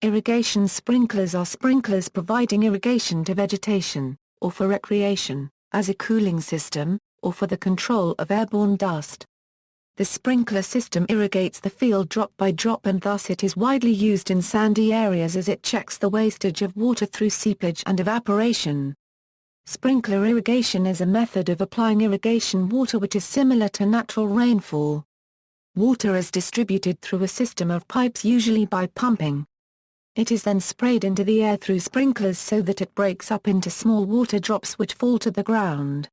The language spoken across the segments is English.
Irrigation sprinklers are sprinklers providing irrigation to vegetation, or for recreation, as a cooling system, or for the control of airborne dust. The sprinkler system irrigates the field drop by drop, and thus it is widely used in sandy areas as it checks the wastage of water through seepage and evaporation. Sprinkler irrigation is a method of applying irrigation water which is similar to natural rainfall. Water is distributed through a system of pipes, usually by pumping. It is then sprayed into the air through sprinklers so that it breaks up into small water drops which fall to the ground.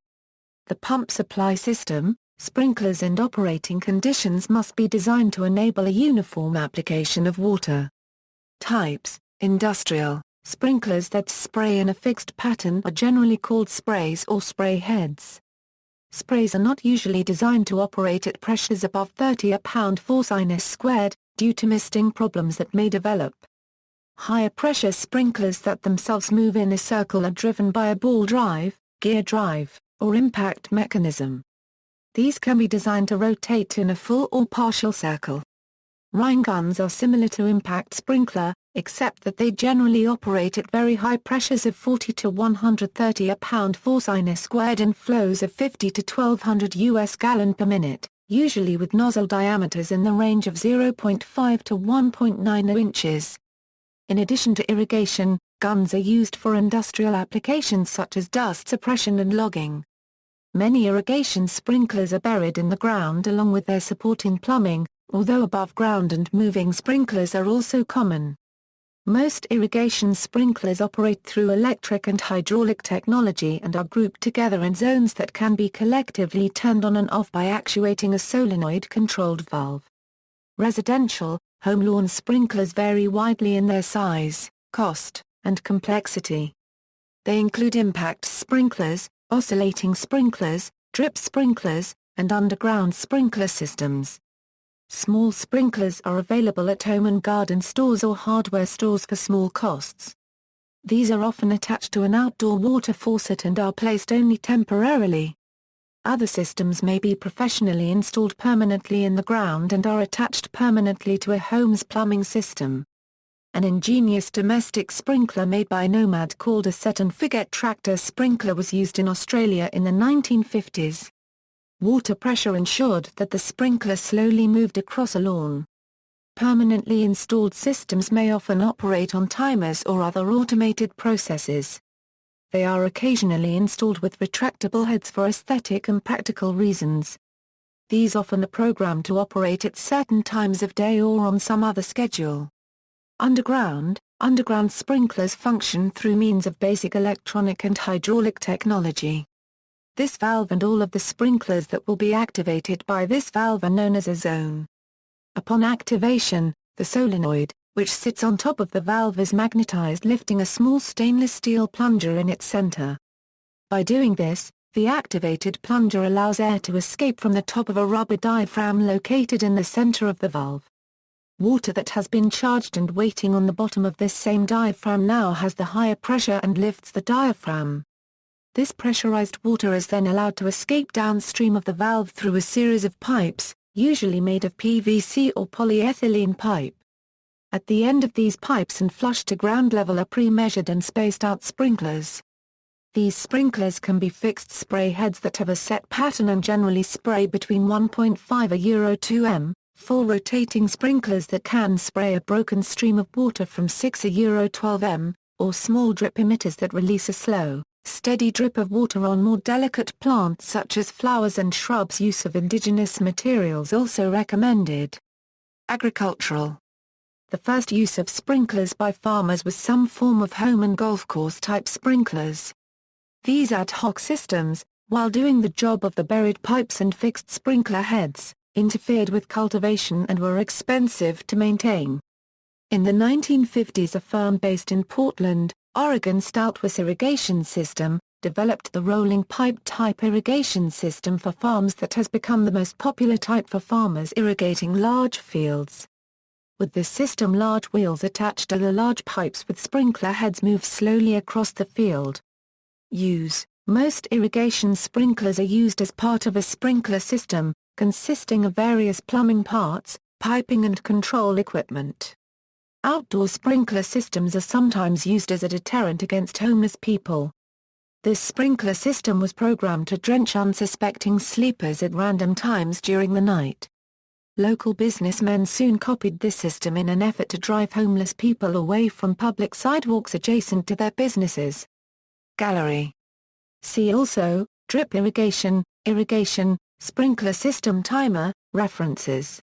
The pump supply system, sprinklers and operating conditions must be designed to enable a uniform application of water. Types: industrial, sprinklers that spray in a fixed pattern are generally called sprays or spray heads. Sprays are not usually designed to operate at pressures above 30 pound-force squared, due to misting problems that may develop. Higher pressure sprinklers that themselves move in a circle are driven by a ball drive, gear drive, or impact mechanism. These can be designed to rotate in a full or partial circle. Rain guns are similar to impact sprinkler, except that they generally operate at very high pressures of 40 to 130 pound-force squared and flows of 50 to 1200 US gallon per minute, usually with nozzle diameters in the range of 0.5 to 1.90 inches. In addition to irrigation, guns are used for industrial applications such as dust suppression and logging. Many irrigation sprinklers are buried in the ground along with their supporting plumbing, although above ground and moving sprinklers are also common. Most irrigation sprinklers operate through electric and hydraulic technology and are grouped together in zones that can be collectively turned on and off by actuating a solenoid-controlled valve. Residential, home lawn sprinklers vary widely in their size, cost, and complexity. They include impact sprinklers, oscillating sprinklers, drip sprinklers, and underground sprinkler systems. Small sprinklers are available at home and garden stores or hardware stores for small costs. These are often attached to an outdoor water faucet and are placed only temporarily. Other systems may be professionally installed permanently in the ground and are attached permanently to a home's plumbing system. An ingenious domestic sprinkler made by Nomad called a set-and-forget tractor sprinkler was used in Australia in the 1950s. Water pressure ensured that the sprinkler slowly moved across a lawn. Permanently installed systems may often operate on timers or other automated processes. They are occasionally installed with retractable heads for aesthetic and practical reasons. These often are programmed to operate at certain times of day or on some other schedule. Underground sprinklers function through means of basic electronic and hydraulic technology. This valve and all of the sprinklers that will be activated by this valve are known as a zone. Upon activation, the solenoid, which sits on top of the valve, is magnetized, lifting a small stainless steel plunger in its center. By doing this, the activated plunger allows air to escape from the top of a rubber diaphragm located in the center of the valve. Water that has been charged and waiting on the bottom of this same diaphragm now has the higher pressure and lifts the diaphragm. This pressurized water is then allowed to escape downstream of the valve through a series of pipes, usually made of PVC or polyethylene pipe. At the end of these pipes and flush to ground level are pre-measured and spaced out sprinklers. These sprinklers can be fixed spray heads that have a set pattern and generally spray between 1.5 to 2 m, full rotating sprinklers that can spray a broken stream of water from 6 to 12 m, or small drip emitters that release a slow, steady drip of water on more delicate plants such as flowers and shrubs. Use of indigenous materials also recommended. Agricultural. The first use of sprinklers by farmers was some form of home and golf course type sprinklers. These ad hoc systems, while doing the job of the buried pipes and fixed sprinkler heads, interfered with cultivation and were expensive to maintain. In the 1950s, a firm based in Portland, Oregon, Stoutwas Irrigation System, developed the rolling pipe type irrigation system for farms that has become the most popular type for farmers irrigating large fields. With this system, large wheels attached to the large pipes with sprinkler heads move slowly across the field. Use: most irrigation sprinklers are used as part of a sprinkler system, consisting of various plumbing parts, piping and control equipment. Outdoor sprinkler systems are sometimes used as a deterrent against homeless people. This sprinkler system was programmed to drench unsuspecting sleepers at random times during the night. Local businessmen soon copied this system in an effort to drive homeless people away from public sidewalks adjacent to their businesses. Gallery. See also, drip irrigation, irrigation, sprinkler system timer, references.